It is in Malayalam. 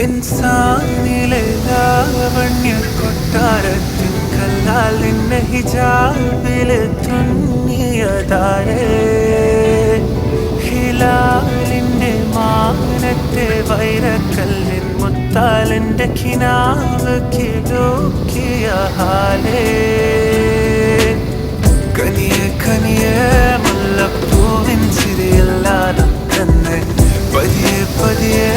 ഇൻസാനിലെ ലാവണ്യ കൊട്ടാരത്തിൻ കല്ലാൽ നിന്നെ ഹിജാബില് തുന്നിയതാരേ ഹിലാലിന്റെ മാനത്തെ വൈരക്കല്ലിൻ മുത്താലിന്റെ കിനാവ് കിലോക്കിയ ഹാലേ കനിയെ കനിയെ മുല്ലപ്പൂവിൻ ചിരിയല്ലാതെ തന്നെ പതിയെ പതിയെ